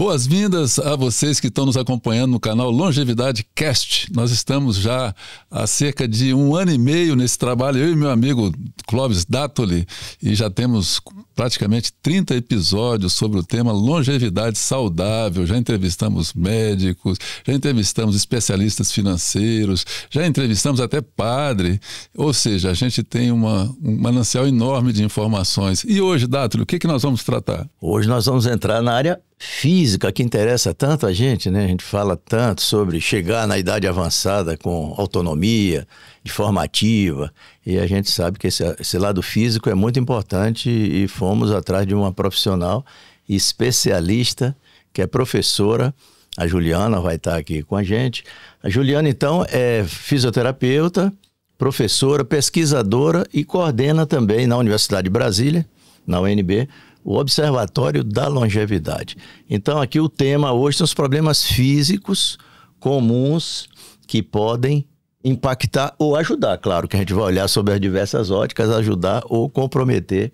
Boas-vindas a vocês que estão nos acompanhando no canal Longevidade Cast. Nós estamos já há cerca de 1 ano e meio nesse trabalho, eu e meu amigo Clóvis Dáttoli, e já temos praticamente 30 episódios sobre o tema longevidade saudável. Já entrevistamos médicos, já entrevistamos especialistas financeiros, já entrevistamos até padre, ou seja, a gente tem um manancial enorme de informações. E hoje, Dáttoli, o que nós vamos tratar? Hoje nós vamos entrar na área física, que interessa tanto a gente, né? A gente fala tanto sobre chegar na idade avançada com autonomia, de forma ativa, e a gente sabe que esse lado físico é muito importante e fomos atrás de uma profissional especialista, que é professora. A Juliana vai estar aqui com a gente. A Juliana, então, é fisioterapeuta, professora, pesquisadora e coordena também na Universidade de Brasília, na UNB, o Observatório da Longevidade. Então, aqui o tema hoje são os problemas físicos comuns que podem impactar ou ajudar. Claro que a gente vai olhar sobre as diversas óticas, ajudar ou comprometer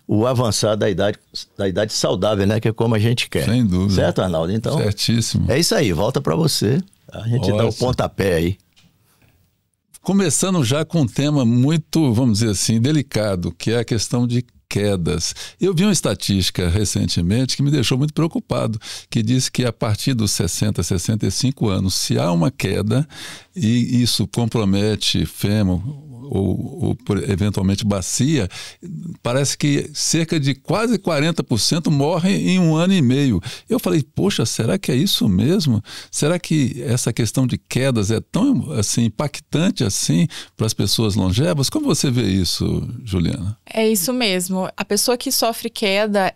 o avançar da idade saudável, né? Que é como a gente quer. Sem dúvida. Certo, Arnaldo? Então, certíssimo. É isso aí, volta para você. A gente dá o pontapé aí. Começando já com um tema muito, vamos dizer assim, delicado, que é a questão de quedas. Eu vi uma estatística recentemente que me deixou muito preocupado, que diz que a partir dos 60, 65 anos, se há uma queda e isso compromete fêmur ou eventualmente bacia, parece que cerca de quase 40% morrem em 1 ano e meio. Eu falei, poxa, será que é isso mesmo? Será que essa questão de quedas é tão assim, impactante assim para as pessoas longevas? Como você vê isso, Juliana? É isso mesmo. A pessoa que sofre queda,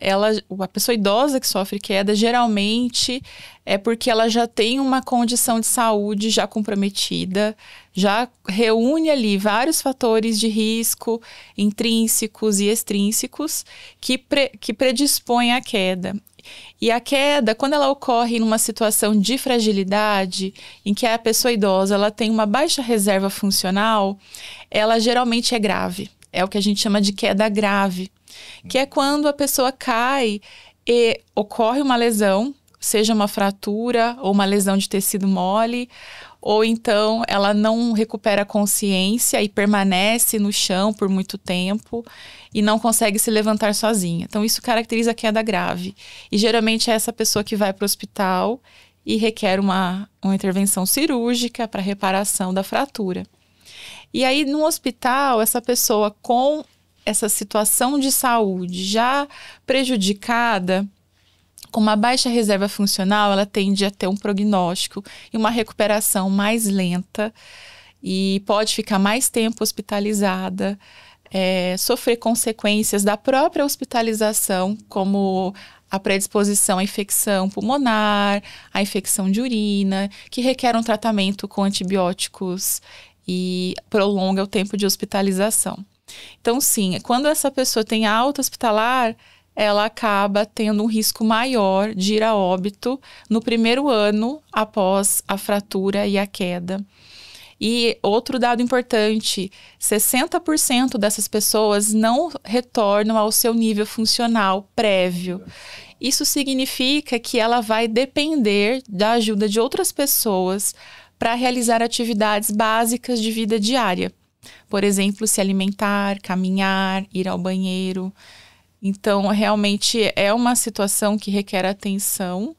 a pessoa idosa que sofre queda, geralmente é porque ela já tem uma condição de saúde já comprometida, já reúne ali vários fatores de risco intrínsecos e extrínsecos que predispõem à queda. E a queda, quando ela ocorre numa situação de fragilidade, em que a pessoa idosa ela tem uma baixa reserva funcional, ela geralmente é grave. É o que a gente chama de queda grave, que é quando a pessoa cai e ocorre uma lesão, seja uma fratura ou uma lesão de tecido mole, ou então ela não recupera a consciência e permanece no chão por muito tempo e não consegue se levantar sozinha. Então isso caracteriza a queda grave. E geralmente é essa pessoa que vai para o hospital e requer uma intervenção cirúrgica para reparação da fratura. E aí no hospital, essa pessoa com essa situação de saúde já prejudicada, com uma baixa reserva funcional, ela tende a ter um prognóstico e uma recuperação mais lenta e pode ficar mais tempo hospitalizada, sofrer consequências da própria hospitalização, como a predisposição à infecção pulmonar, à infecção de urina, que requer um tratamento com antibióticos e prolonga o tempo de hospitalização. Então, sim, quando essa pessoa tem alta hospitalar, ela acaba tendo um risco maior de ir a óbito no primeiro ano após a fratura e a queda. E outro dado importante, 60% dessas pessoas não retornam ao seu nível funcional prévio. Isso significa que ela vai depender da ajuda de outras pessoas para realizar atividades básicas de vida diária. Por exemplo, se alimentar, caminhar, ir ao banheiro. Então, realmente é uma situação que requer atenção,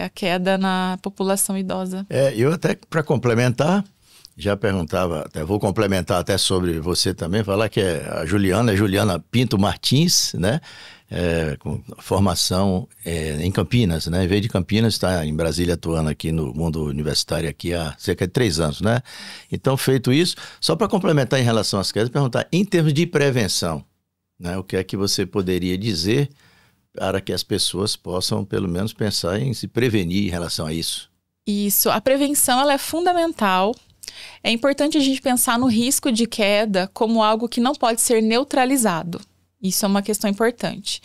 a queda na população idosa. Eu até, para complementar, já perguntava, até vou complementar até sobre você também, falar que a Juliana Pinto Martins, né? Com formação em Campinas, né? Veio de Campinas, está em Brasília atuando aqui no mundo universitário aqui há cerca de 3 anos, né? Então, feito isso, só para complementar em relação às quedas, perguntar, em termos de prevenção, né? O que é que você poderia dizer para que as pessoas possam, pelo menos, pensar em se prevenir em relação a isso? Isso, a prevenção ela é fundamental. É importante a gente pensar no risco de queda como algo que não pode ser neutralizado. Isso é uma questão importante.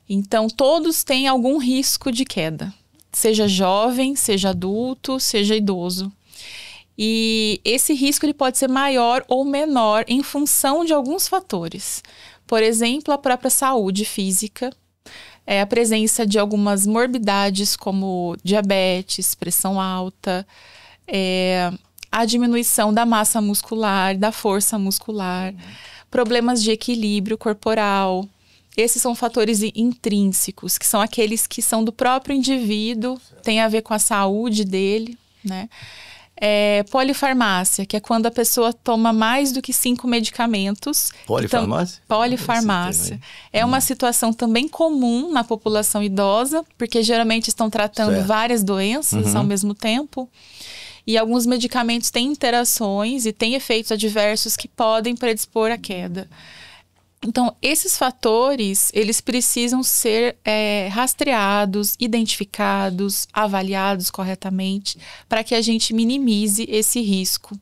Então, todos têm algum risco de queda. Seja jovem, seja adulto, seja idoso. E esse risco ele pode ser maior ou menor em função de alguns fatores. Por exemplo, a própria saúde física. a presença de algumas morbidades como diabetes, pressão alta, a diminuição da massa muscular, da força muscular, problemas de equilíbrio corporal. Esses são fatores intrínsecos, que são aqueles que são do próprio indivíduo, tem a ver com a saúde dele, né? Polifarmácia, que é quando a pessoa toma mais do que 5 medicamentos. Polifarmácia? Então, polifarmácia. É uma situação também comum na população idosa, porque geralmente estão tratando várias doenças ao mesmo tempo. E alguns medicamentos têm interações e têm efeitos adversos que podem predispor à queda. Então, esses fatores, eles precisam ser rastreados, identificados, avaliados corretamente, para que a gente minimize esse risco.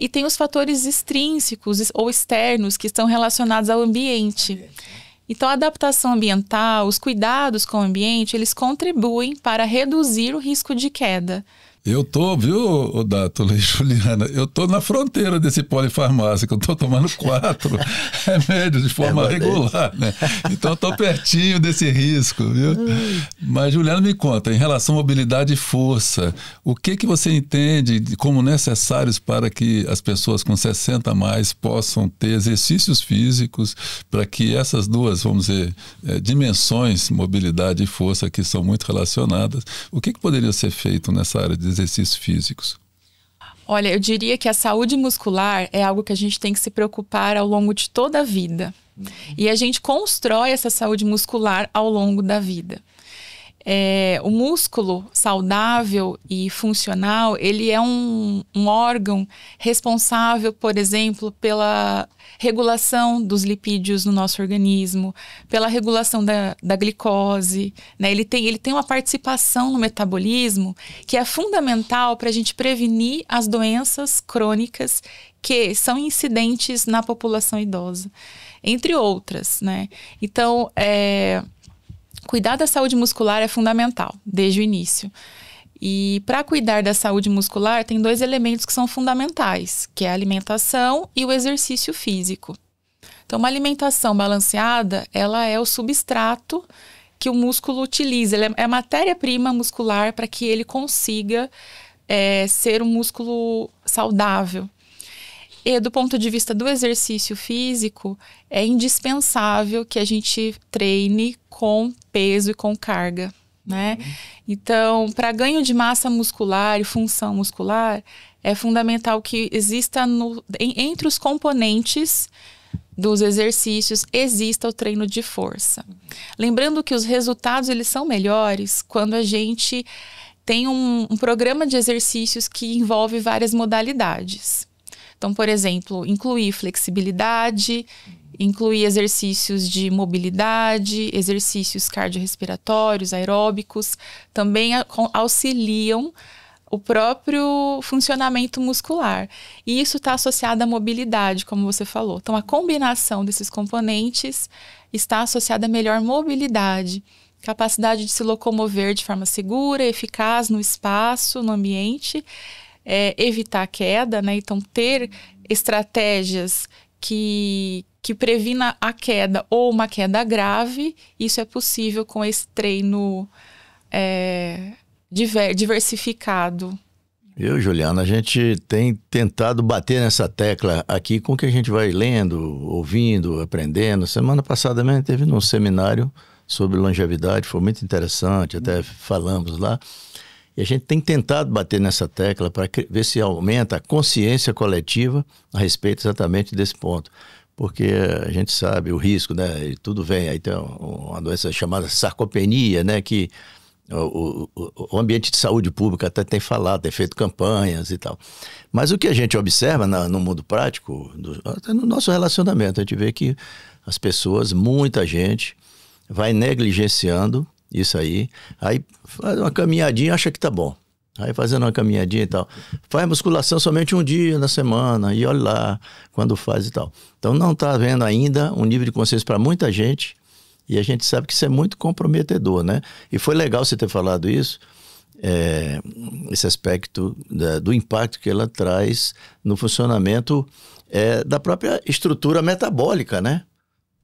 E tem os fatores extrínsecos ou externos que estão relacionados ao ambiente. Então, a adaptação ambiental, os cuidados com o ambiente, eles contribuem para reduzir o risco de queda. Eu tô, viu, Dátula e Juliana, eu tô na fronteira desse polifarmácia, que eu tô tomando 4 remédios de forma regular, né? Então eu tô pertinho desse risco, viu? Mas, Juliana, me conta, em relação à mobilidade e força, o que você entende como necessários para que as pessoas com 60 a mais possam ter exercícios físicos para que essas duas, vamos dizer, dimensões, mobilidade e força, que são muito relacionadas, o que poderia ser feito nessa área de exercícios físicos? Olha, eu diria que a saúde muscular é algo que a gente tem que se preocupar ao longo de toda a vida. E a gente constrói essa saúde muscular ao longo da vida. O músculo saudável e funcional, ele é um órgão responsável, por exemplo, pela regulação dos lipídios no nosso organismo, pela regulação da glicose, né? Ele tem uma participação no metabolismo que é fundamental para a gente prevenir as doenças crônicas que são incidentes na população idosa, entre outras, né? Então, cuidar da saúde muscular é fundamental, desde o início. E para cuidar da saúde muscular, tem 2 elementos que são fundamentais, que é a alimentação e o exercício físico. Então, uma alimentação balanceada, ela é o substrato que o músculo utiliza. Ela é a matéria-prima muscular para que ele consiga ser um músculo saudável. E do ponto de vista do exercício físico, é indispensável que a gente treine com peso e com carga, né? Então, para ganho de massa muscular e função muscular, é fundamental que exista entre os componentes dos exercícios, exista o treino de força. Lembrando que os resultados eles são melhores quando a gente tem um programa de exercícios que envolve várias modalidades. Então, por exemplo, incluir flexibilidade, incluir exercícios de mobilidade, exercícios cardiorrespiratórios, aeróbicos, também auxiliam o próprio funcionamento muscular. E isso está associado à mobilidade, como você falou. Então, a combinação desses componentes está associada à melhor mobilidade, capacidade de se locomover de forma segura, eficaz no espaço, no ambiente, evitar a queda, né? Então, ter estratégias que previna a queda ou uma queda grave, isso é possível com esse treino diversificado. Eu, Juliana, a gente tem tentado bater nessa tecla aqui com o que a gente vai lendo, ouvindo, aprendendo. Semana passada mesmo teve num seminário sobre longevidade, foi muito interessante, até falamos lá. E a gente tem tentado bater nessa tecla para ver se aumenta a consciência coletiva a respeito exatamente desse ponto. Porque a gente sabe o risco, né? E tudo vem. Aí tem uma doença chamada sarcopenia, né? Que o ambiente de saúde pública até tem falado, tem feito campanhas e tal. Mas o que a gente observa no mundo prático, até no nosso relacionamento, a gente vê que as pessoas, muita gente, vai negligenciando isso aí faz uma caminhadinha, acha que tá bom. Aí fazendo uma caminhadinha e tal. Faz musculação somente um dia na semana e olha lá quando faz e tal. Então não está havendo ainda um nível de consciência para muita gente e a gente sabe que isso é muito comprometedor, né? E foi legal você ter falado isso, esse aspecto do impacto que ela traz no funcionamento da própria estrutura metabólica, né?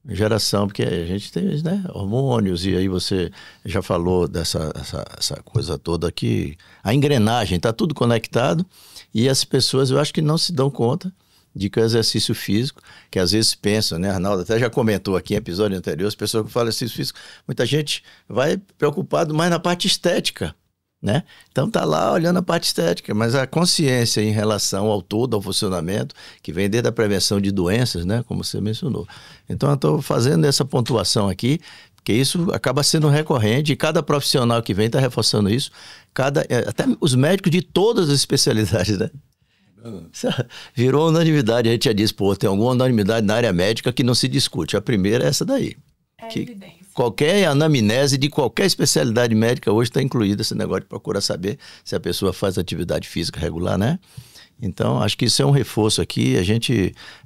Geração, porque a gente tem, né, hormônios, e aí você já falou dessa essa coisa toda aqui, a engrenagem, está tudo conectado, e as pessoas eu acho que não se dão conta de que o exercício físico, que às vezes pensam, né, Arnaldo até já comentou aqui em episódio anterior, as pessoas que falam exercício físico, muita gente vai preocupado mais na parte estética, né? Então tá lá olhando a parte estética, mas a consciência em relação ao todo, ao funcionamento, que vem desde a prevenção de doenças, né? Como você mencionou. Então eu estou fazendo essa pontuação aqui, porque isso acaba sendo recorrente, e cada profissional que vem está reforçando isso, até os médicos de todas as especialidades, né? Virou unanimidade, a gente já disse, tem alguma unanimidade na área médica que não se discute. A primeira é essa daí. Evidência. Qualquer anamnese de qualquer especialidade médica hoje está incluído esse negócio de procurar saber se a pessoa faz atividade física regular, né? Então, acho que isso é um reforço aqui.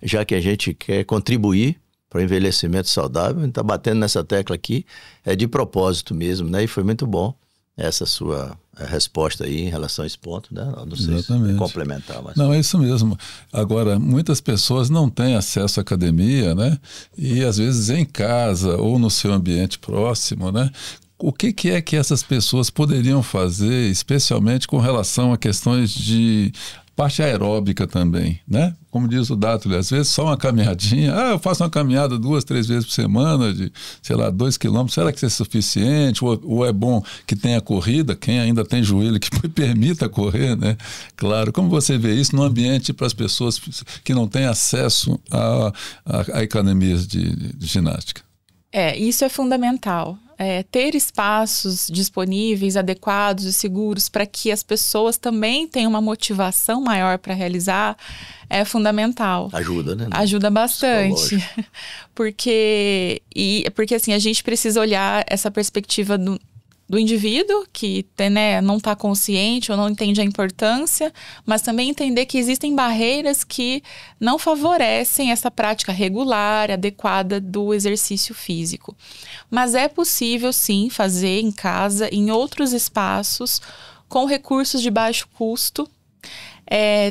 Já que a gente quer contribuir para o envelhecimento saudável, a gente está batendo nessa tecla aqui, é de propósito mesmo, né? E foi muito bom essa sua resposta aí em relação a esse ponto, né? Não sei se complementar. Mas... Não, é isso mesmo. Agora, muitas pessoas não têm acesso à academia, né? E às vezes em casa ou no seu ambiente próximo, né? O que é que essas pessoas poderiam fazer, especialmente com relação a questões de parte aeróbica também, né? Como diz o Dátulo, às vezes só uma caminhadinha. Eu faço uma caminhada 2, 3 vezes por semana de, 2 quilômetros. Será que isso é suficiente? Ou é bom que tenha corrida? Quem ainda tem joelho que permita correr, né? Claro. Como você vê isso no ambiente para as pessoas que não têm acesso a academias de ginástica? Isso é fundamental. Ter espaços disponíveis, adequados e seguros para que as pessoas também tenham uma motivação maior para realizar é fundamental. Ajuda, né? Ajuda bastante. Porque assim, a gente precisa olhar essa perspectiva do indivíduo que não está consciente ou não entende a importância, mas também entender que existem barreiras que não favorecem essa prática regular, adequada do exercício físico. Mas é possível, sim, fazer em casa, em outros espaços, com recursos de baixo custo.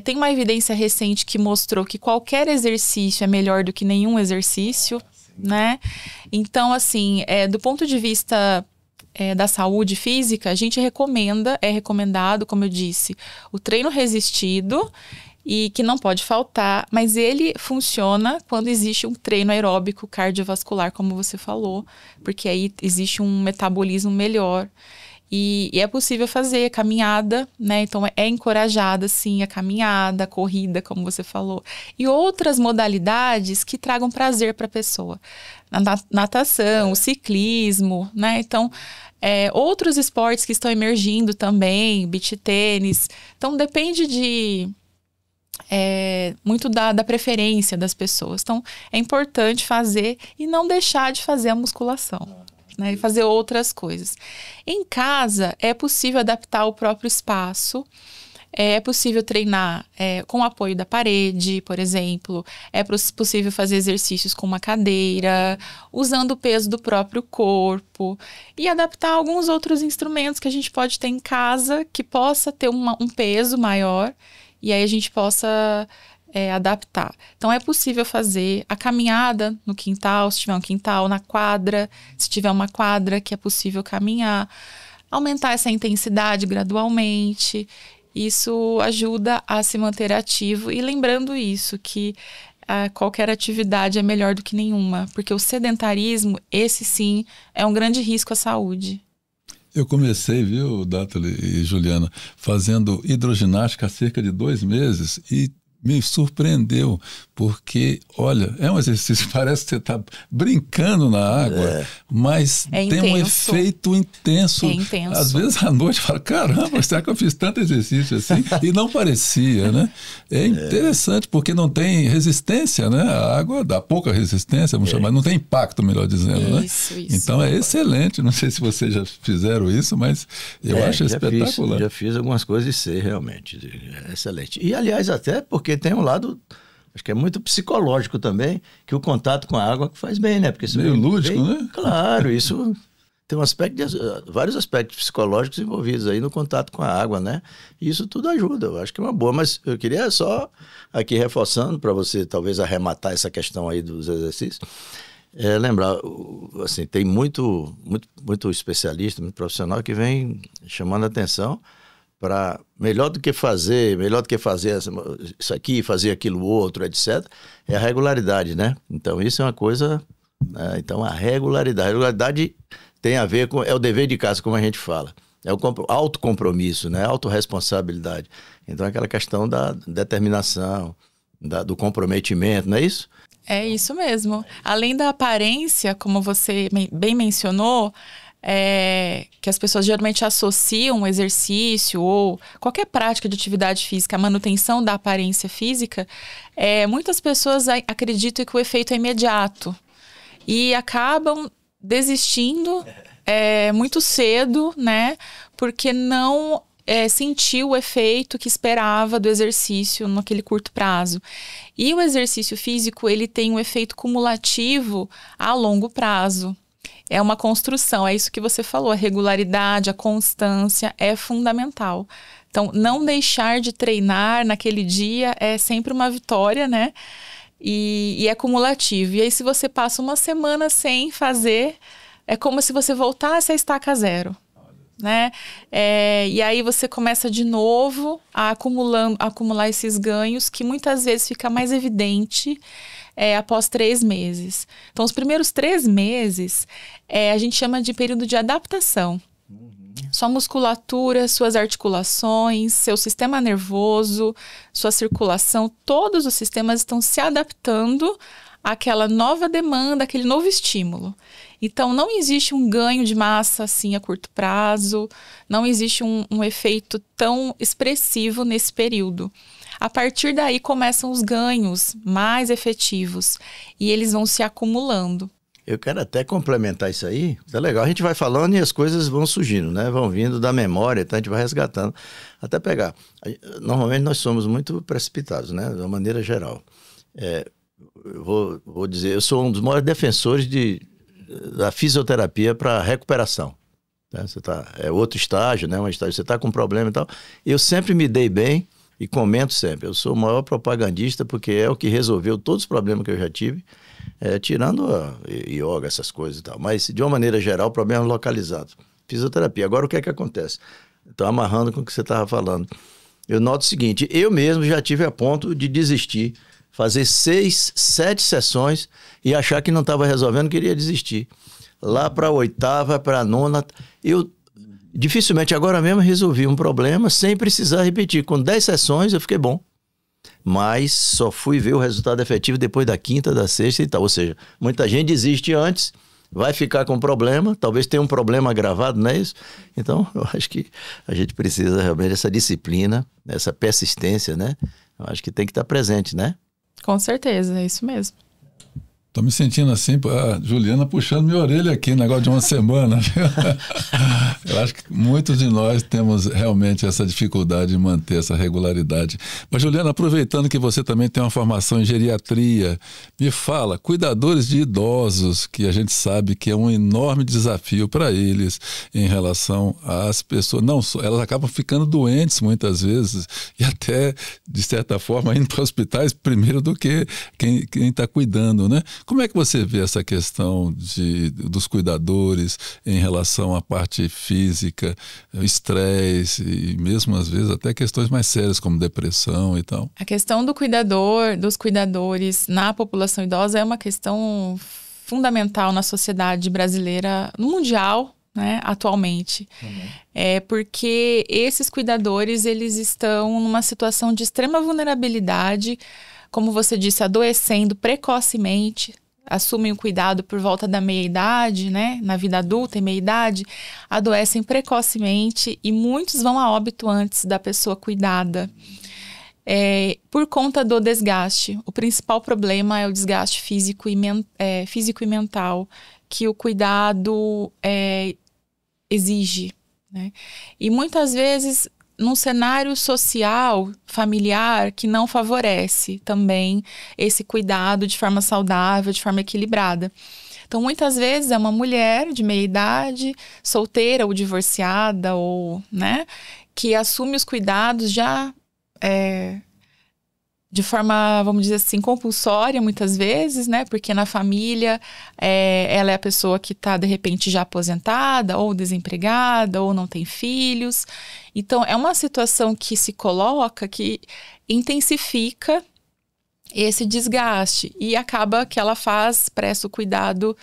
Tem uma evidência recente que mostrou que qualquer exercício é melhor do que nenhum exercício, né? Então, assim, do ponto de vista da saúde física, a gente é recomendado, como eu disse, o treino resistido e que não pode faltar, mas ele funciona quando existe um treino aeróbico cardiovascular, como você falou, porque aí existe um metabolismo melhor. E é possível fazer caminhada, né? Então é encorajada, sim, a caminhada, a corrida, como você falou. E outras modalidades que tragam prazer para a pessoa. Natação, o ciclismo, né? Então, outros esportes que estão emergindo também, beach tênis. Então, depende muito da preferência das pessoas. Então, é importante fazer e não deixar de fazer a musculação. Né, e fazer outras coisas. Em casa, é possível adaptar o próprio espaço, é possível treinar com o apoio da parede, por exemplo, é possível fazer exercícios com uma cadeira, usando o peso do próprio corpo e adaptar alguns outros instrumentos que a gente pode ter em casa que possa ter um peso maior e aí a gente possa adaptar. Então é possível fazer a caminhada no quintal, se tiver um quintal, na quadra, se tiver uma quadra que é possível caminhar, aumentar essa intensidade gradualmente. Isso ajuda a se manter ativo e lembrando isso, que qualquer atividade é melhor do que nenhuma, porque o sedentarismo, esse sim, é um grande risco à saúde. Eu comecei, viu, Dátulo e Juliana, fazendo hidroginástica há cerca de 2 meses e me surpreendeu, porque, olha, é um exercício, parece que você está brincando na água, mas tem um efeito intenso. Às vezes à noite, fala, caramba, será que eu fiz tanto exercício assim? E não parecia, né? É interessante, porque não tem resistência, né? A água dá pouca resistência, vamos chamar, não tem impacto, melhor dizendo, isso, né? Então é excelente, não sei se vocês já fizeram isso, mas eu acho espetacular. Já fiz algumas coisas de ser, realmente, excelente. E, aliás, até porque tem um lado, acho que é muito psicológico também, que o contato com a água faz bem, né? Porque isso meio lúdico, né? Claro, isso tem vários aspectos psicológicos envolvidos aí no contato com a água, né? E isso tudo ajuda, eu acho que é uma boa. Mas eu queria só aqui reforçando, para você talvez arrematar essa questão aí dos exercícios, Lembrar, assim, tem muito especialista, muito profissional que vem chamando a atenção para melhor do que fazer isso aqui, fazer aquilo outro, etc., é a regularidade, né? Então, isso é uma coisa, né? Então, a regularidade tem a ver com, é o dever de casa, como a gente fala. É o autocompromisso, né? Autorresponsabilidade. Então, é aquela questão da determinação, do comprometimento, não é isso? É isso mesmo. Além da aparência, como você bem mencionou, que as pessoas geralmente associam o exercício ou qualquer prática de atividade física à manutenção da aparência física, muitas pessoas acreditam que o efeito é imediato e acabam desistindo muito cedo, né? Porque não sentiu o efeito que esperava do exercício naquele curto prazo. E o exercício físico, ele tem um efeito cumulativo a longo prazo. É uma construção, é isso que você falou, a regularidade, a constância é fundamental. Então, não deixar de treinar naquele dia é sempre uma vitória, né? E é cumulativo. E aí, se você passa uma semana sem fazer, é como se você voltasse a estaca zero. Né? E aí você começa de novo a acumular esses ganhos que muitas vezes fica mais evidente após 3 meses. Então, os primeiros 3 meses a gente chama de período de adaptação. Sua musculatura, suas articulações, seu sistema nervoso, sua circulação, todos os sistemas estão se adaptando àquela nova demanda, aquele novo estímulo. Então, não existe um ganho de massa assim a curto prazo, não existe um efeito tão expressivo nesse período. A partir daí começam os ganhos mais efetivos e eles vão se acumulando. Eu quero até complementar isso aí. É legal, a gente vai falando e as coisas vão surgindo, né? Vão vindo da memória, então a gente vai resgatando. Até pegar. Normalmente nós somos muito precipitados, né? De uma maneira geral. Eu vou dizer, eu sou um dos maiores defensores da fisioterapia para recuperação. Né? É outro estágio, né? Um estágio, você está com um problema e tal. Eu sempre me dei bem e comento sempre. Eu sou o maior propagandista porque é o que resolveu todos os problemas que eu já tive, tirando a yoga, essas coisas e tal. Mas, de uma maneira geral, problemas localizados. Fisioterapia. Agora, o que é que acontece? Estou amarrando com o que você estava falando. Eu noto o seguinte, eu mesmo já tive a ponto de desistir, fazer 6, 7 sessões e achar que não estava resolvendo, queria desistir. Lá para a 8ª, para a 9ª, eu dificilmente agora mesmo resolvi um problema sem precisar repetir. Com 10 sessões eu fiquei bom. Mas só fui ver o resultado efetivo depois da 5ª, da 6ª e tal. Ou seja, muita gente desiste antes, vai ficar com problema, talvez tenha um problema agravado, não é isso? Então, eu acho que a gente precisa realmente dessa disciplina, essa persistência, né? Eu acho que tem que estar presente, né? Com certeza, é isso mesmo. Tô me sentindo assim, a Juliana puxando minha orelha aqui, negócio de uma semana. Eu acho que muitos de nós temos realmente essa dificuldade de manter essa regularidade. Mas, Juliana, aproveitando que você também tem uma formação em geriatria, me fala, cuidadores de idosos, que a gente sabe que é um enorme desafio para eles em relação às pessoas. Não só, elas acabam ficando doentes muitas vezes e até, de certa forma, indo para hospitais primeiro do que quem está cuidando, né? Como é que você vê essa questão dos cuidadores em relação à parte física, estresse e mesmo às vezes até questões mais sérias como depressão e tal? A questão dos cuidadores na população idosa é uma questão fundamental na sociedade brasileira, no mundial, né, atualmente. Porque esses cuidadores, eles estão numa situação de extrema vulnerabilidade, como você disse, adoecendo precocemente, assumem o cuidado por volta da meia-idade, né? Na vida adulta e meia-idade, adoecem precocemente e muitos vão a óbito antes da pessoa cuidada. Por conta do desgaste. O principal problema é o desgaste físico e mental que o cuidado exige, né? E muitas vezes num cenário social, familiar, que não favorece também esse cuidado de forma saudável, de forma equilibrada. Então, muitas vezes é uma mulher de meia idade, solteira ou divorciada, ou, né, que assume os cuidados já de forma, vamos dizer assim, compulsória muitas vezes, né? Porque na família ela é a pessoa que está, de repente, já aposentada, ou desempregada, ou não tem filhos. Então, é uma situação que se coloca, que intensifica esse desgaste. E acaba que ela presta o cuidado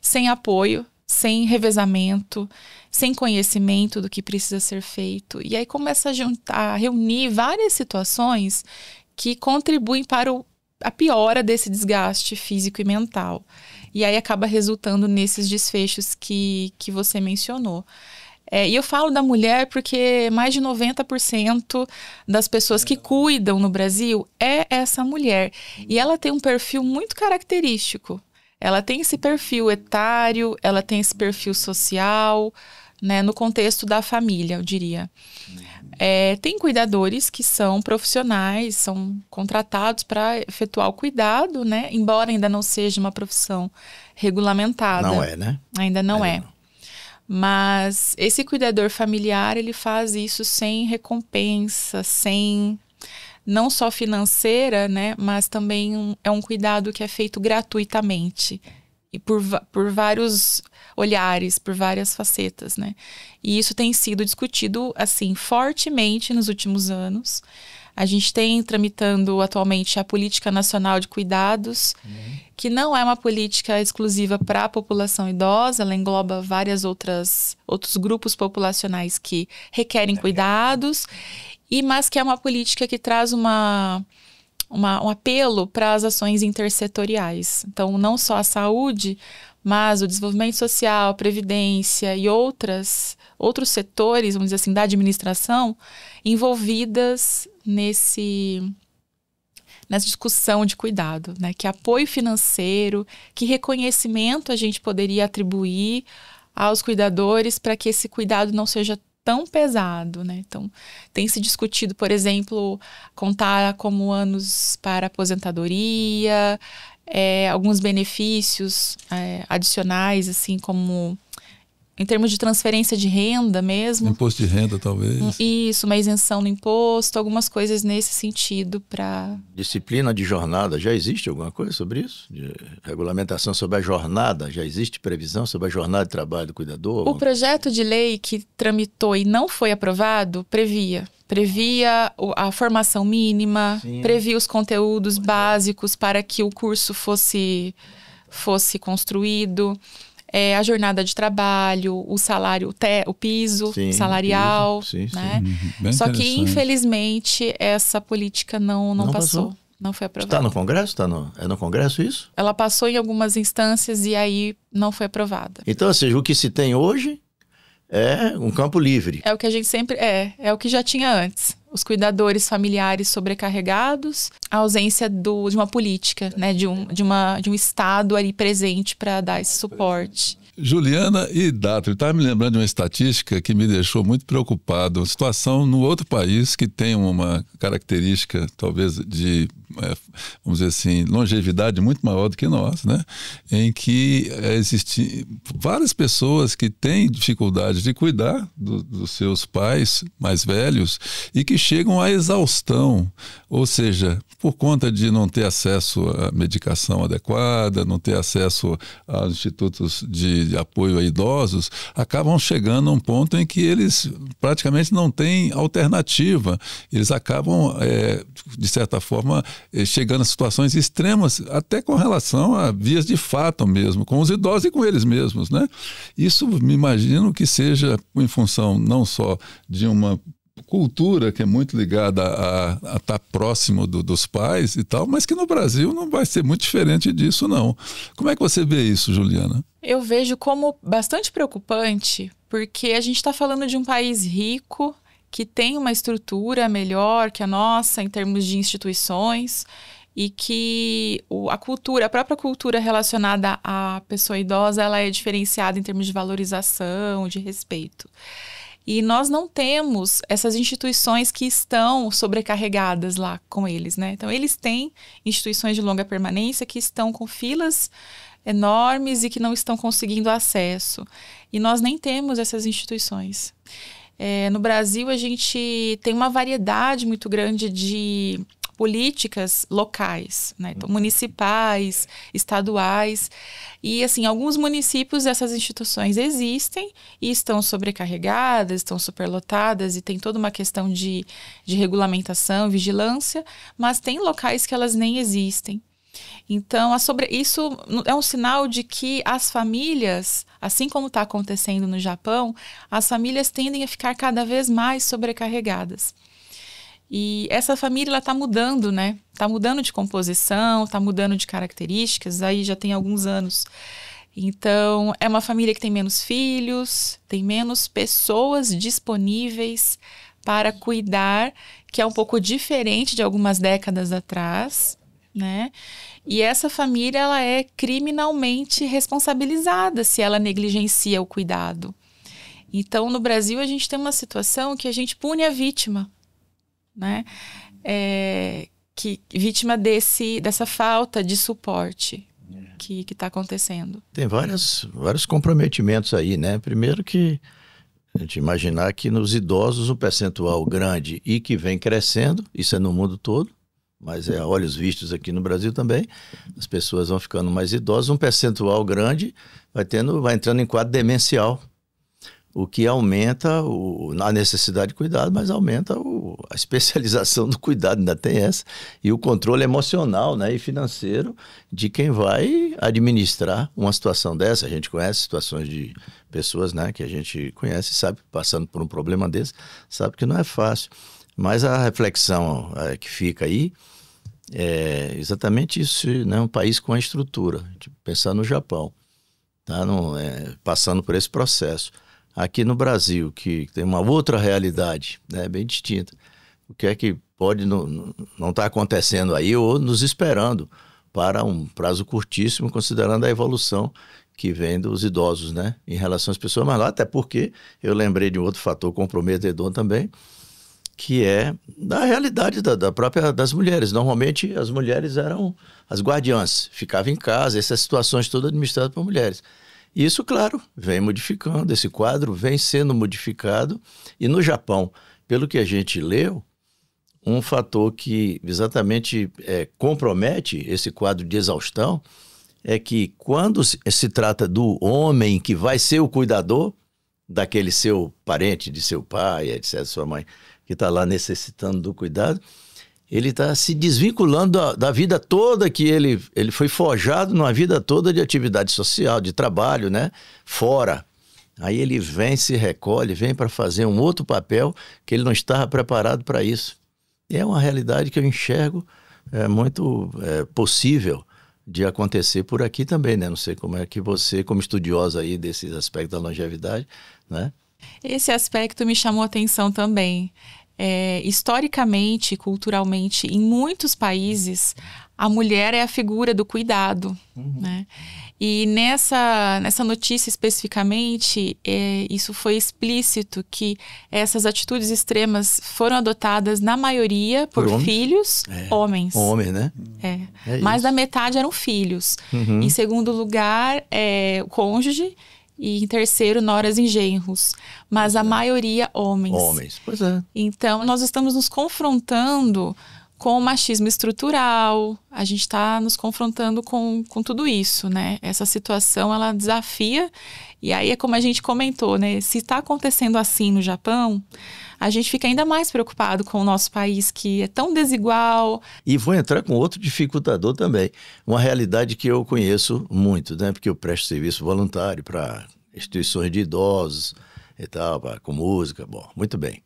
sem apoio, sem revezamento, sem conhecimento do que precisa ser feito. E aí começa a reunir várias situações que contribuem para a piora desse desgaste físico e mental. E aí acaba resultando nesses desfechos que você mencionou. E eu falo da mulher porque mais de 90% das pessoas que cuidam no Brasil é essa mulher. E ela tem um perfil muito característico. Ela tem esse perfil etário, ela tem esse perfil social, né, no contexto da família, eu diria. Tem cuidadores que são profissionais, são contratados para efetuar o cuidado, né, embora ainda não seja uma profissão regulamentada. Não é, né? Ainda não é. Mas esse cuidador familiar, ele faz isso sem recompensa, não só financeira, né, mas também é um cuidado que é feito gratuitamente e por vários olhares, por várias facetas, né? E isso tem sido discutido, assim, fortemente nos últimos anos. A gente tem tramitando atualmente a Política Nacional de Cuidados, que não é uma política exclusiva para a população idosa, ela engloba outros grupos populacionais que requerem cuidados, mas que é uma política que traz um apelo para as ações intersetoriais. Então, não só a saúde, mas o desenvolvimento social, a previdência e outros setores, vamos dizer assim, da administração, envolvidas nessa discussão de cuidado, né? Que apoio financeiro, que reconhecimento a gente poderia atribuir aos cuidadores para que esse cuidado não seja tão pesado, né? Então, tem se discutido, por exemplo, contar como anos para aposentadoria, alguns benefícios adicionais, assim, como em termos de transferência de renda mesmo. Imposto de renda, talvez. Isso, uma isenção no imposto, algumas coisas nesse sentido para... Disciplina de jornada, já existe alguma coisa sobre isso? De regulamentação sobre a jornada, já existe previsão sobre a jornada de trabalho do cuidador? O projeto de lei que tramitou e não foi aprovado previa a formação mínima, sim, previa os conteúdos básicos para que o curso fosse construído, a jornada de trabalho, o salário, o piso, sim, salarial, sim, né? Sim. Só que, infelizmente, essa política não passou. Não foi aprovada. Está no Congresso? É no Congresso isso? Ela passou em algumas instâncias e aí não foi aprovada. Então, ou seja, o que se tem hoje é um campo livre. É o que a gente sempre... É o que já tinha antes. Os cuidadores familiares sobrecarregados, a ausência de uma política, né, de um Estado ali presente para dar esse suporte. Juliana e Dato, eu estava me lembrando de uma estatística que me deixou muito preocupado. Uma situação no outro país que tem uma característica, talvez, de, vamos dizer assim, longevidade muito maior do que nós, né? Em que existem várias pessoas que têm dificuldade de cuidar dos seus pais mais velhos e que chegam à exaustão, ou seja, por conta de não ter acesso à medicação adequada, não ter acesso aos institutos de apoio a idosos, acabam chegando a um ponto em que eles praticamente não têm alternativa. Eles acabam, de certa forma, chegando a situações extremas, até com relação a vias de fato mesmo, com os idosos e com eles mesmos, né? Isso me imagino que seja em função não só de uma cultura que é muito ligada a estar próximo dos pais e tal, mas que no Brasil não vai ser muito diferente disso, não. Como é que você vê isso, Juliana? Eu vejo como bastante preocupante, porque a gente está falando de um país rico, que tem uma estrutura melhor que a nossa em termos de instituições, e que a própria cultura relacionada à pessoa idosa, ela é diferenciada em termos de valorização, de respeito. E nós não temos essas instituições que estão sobrecarregadas lá com eles, né? Então, eles têm instituições de longa permanência que estão com filas enormes e que não estão conseguindo acesso. E nós nem temos essas instituições. No Brasil, a gente tem uma variedade muito grande de políticas locais, né? Então, municipais, estaduais. E, assim, alguns municípios essas instituições existem e estão sobrecarregadas, estão superlotadas e tem toda uma questão de regulamentação, vigilância, mas tem locais que elas nem existem. Então, isso é um sinal de que as famílias, assim como está acontecendo no Japão, as famílias tendem a ficar cada vez mais sobrecarregadas. E essa família está mudando, né? Está mudando de composição, está mudando de características, aí já tem alguns anos. Então, é uma família que tem menos filhos, tem menos pessoas disponíveis para cuidar, que é um pouco diferente de algumas décadas atrás, né? E essa família, ela é criminalmente responsabilizada se ela negligencia o cuidado. Então, no Brasil, a gente tem uma situação que a gente pune a vítima, né? Vítima dessa falta de suporte que está acontecendo. Tem vários comprometimentos aí, né? Primeiro que a gente imaginar que nos idosos um percentual grande e que vem crescendo, isso é no mundo todo, mas é a olhos vistos aqui no Brasil também, as pessoas vão ficando mais idosas, um percentual grande vai entrando em quadro demencial, o que aumenta a necessidade de cuidado, mas aumenta a especialização do cuidado, ainda tem essa, e o controle emocional, né, e financeiro de quem vai administrar uma situação dessa. A gente conhece situações de pessoas, né, que a gente conhece e sabe, passando por um problema desse, sabe que não é fácil. Mas a reflexão que fica aí é exatamente isso, né, um país com a estrutura, tipo, pensar no Japão, tá, passando por esse processo. Aqui no Brasil, que tem uma outra realidade, né, bem distinta. O que é que pode não estar acontecendo aí ou nos esperando para um prazo curtíssimo, considerando a evolução que vem dos idosos, né, em relação às pessoas mais lá, até porque eu lembrei de um outro fator comprometedor também, que é da realidade das mulheres. Normalmente as mulheres eram as guardiãs, ficavam em casa, essas situações todas administradas por mulheres. Isso, claro, vem modificando, esse quadro vem sendo modificado. E no Japão, pelo que a gente leu, um fator que exatamente compromete esse quadro de exaustão é que quando se trata do homem que vai ser o cuidador daquele seu parente, de seu pai, etc., sua mãe, que está lá necessitando do cuidado, ele está se desvinculando da vida toda que ele foi forjado numa vida toda de atividade social, de trabalho, né? Fora. Aí ele vem, se recolhe, vem para fazer um outro papel que ele não estava preparado para isso. E é uma realidade que eu enxergo muito possível de acontecer por aqui também, né? Não sei como é que você, como estudiosa aí desses aspectos da longevidade, né? Esse aspecto me chamou a atenção também. Historicamente, culturalmente, em muitos países, a mulher é a figura do cuidado, né? E nessa notícia especificamente, isso foi explícito, que essas atitudes extremas foram adotadas, na maioria, por filhos, homens. Homens, né? Mais da metade eram filhos. Em segundo lugar, o cônjuge. E em terceiro, noras e genros. Mas a maioria, homens. Homens, pois é. Então, nós estamos nos confrontando com o machismo estrutural. A gente está nos confrontando com tudo isso, né? Essa situação, ela desafia. E aí é como a gente comentou, né? Se está acontecendo assim no Japão, a gente fica ainda mais preocupado com o nosso país, que é tão desigual. E vou entrar com outro dificultador também. Uma realidade que eu conheço muito, né? Porque eu presto serviço voluntário para instituições de idosos e tal, com música. Bom, muito bem.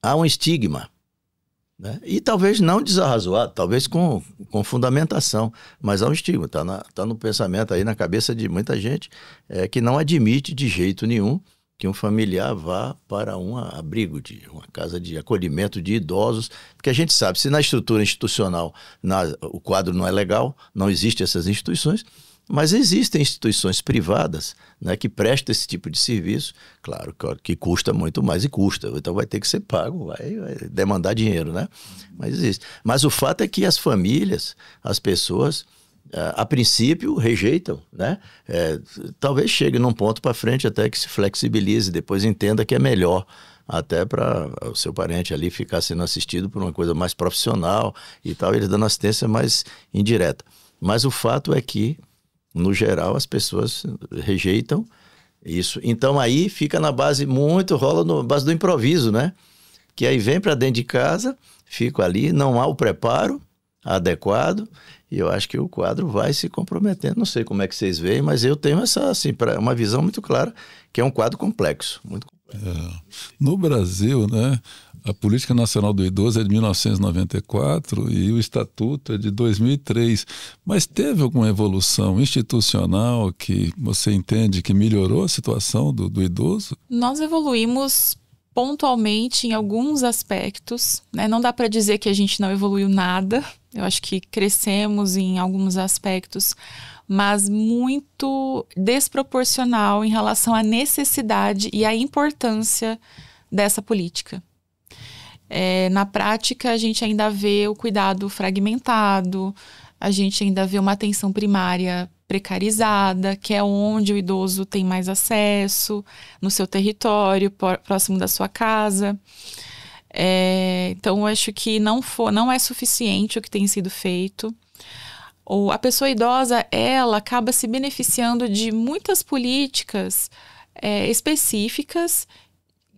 Há um estigma, né? E talvez não desarrazoado, talvez com fundamentação, mas há um estigma. Tá no pensamento aí, na cabeça de muita gente, que não admite de jeito nenhum que um familiar vá para um abrigo, uma casa de acolhimento de idosos, porque a gente sabe, se na estrutura institucional o quadro não é legal, não existem essas instituições, mas existem instituições privadas, né, que prestam esse tipo de serviço, claro que custa muito mais e custa, então vai ter que ser pago, vai demandar dinheiro, né? Mas existe. Mas o fato é que as famílias, as pessoas a princípio, rejeitam, né? Talvez chegue num ponto para frente até que se flexibilize, depois entenda que é melhor até para o seu parente ali ficar sendo assistido por uma coisa mais profissional e tal, ele dando assistência mais indireta. Mas o fato é que, no geral, as pessoas rejeitam isso. Então aí fica na base, rola na base do improviso, né? Que aí vem para dentro de casa, fico ali, não há o preparo adequado, e eu acho que o quadro vai se comprometendo. Não sei como é que vocês veem, mas eu tenho essa, assim, uma visão muito clara, que é um quadro complexo, muito complexo. No Brasil, né, a Política Nacional do Idoso é de 1994 e o Estatuto é de 2003. Mas teve alguma evolução institucional que você entende que melhorou a situação do idoso? Nós evoluímos pontualmente em alguns aspectos, né? Não dá para dizer que a gente não evoluiu nada. Eu acho que crescemos em alguns aspectos, mas muito desproporcional em relação à necessidade e à importância dessa política. Na prática, a gente ainda vê o cuidado fragmentado, a gente ainda vê uma atenção primária precarizada, que é onde o idoso tem mais acesso, no seu território, próximo da sua casa. Então, eu acho que não é suficiente o que tem sido feito. A pessoa idosa, ela acaba se beneficiando de muitas políticas específicas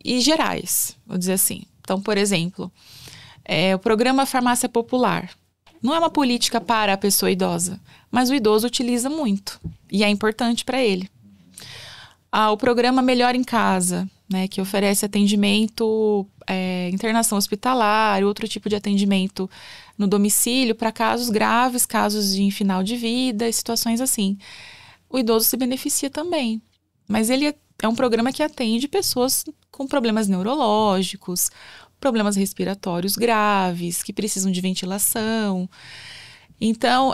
e gerais, vou dizer assim. Então, por exemplo, o programa Farmácia Popular não é uma política para a pessoa idosa, mas o idoso utiliza muito e é importante para ele. O programa Melhor em Casa, né, que oferece atendimento, internação hospitalar, outro tipo de atendimento no domicílio para casos graves, casos de final de vida, situações assim. O idoso se beneficia também, mas ele é um programa que atende pessoas com problemas neurológicos, problemas respiratórios graves, que precisam de ventilação. Então,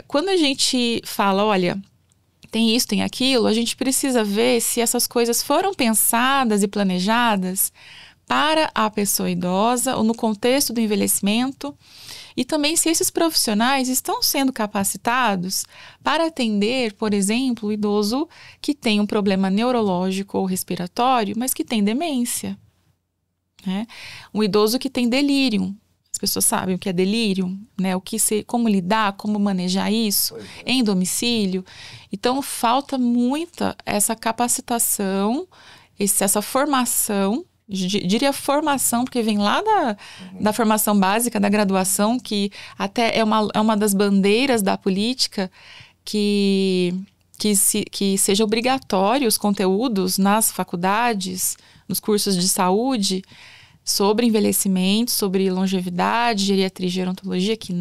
quando a gente fala, olha, tem isso, tem aquilo, a gente precisa ver se essas coisas foram pensadas e planejadas para a pessoa idosa ou no contexto do envelhecimento, e também se esses profissionais estão sendo capacitados para atender, por exemplo, o idoso que tem um problema neurológico ou respiratório, mas que tem demência. Né? Um idoso que tem delírio. As pessoas sabem o que é delírio, né? Como lidar, como manejar isso em domicílio. Então, falta muita essa capacitação, essa formação, diria formação, porque vem lá da formação básica, da graduação, que até é uma das bandeiras da política, que seja obrigatório os conteúdos nas faculdades, nos cursos de saúde, sobre envelhecimento, sobre longevidade, geriatria e gerontologia, que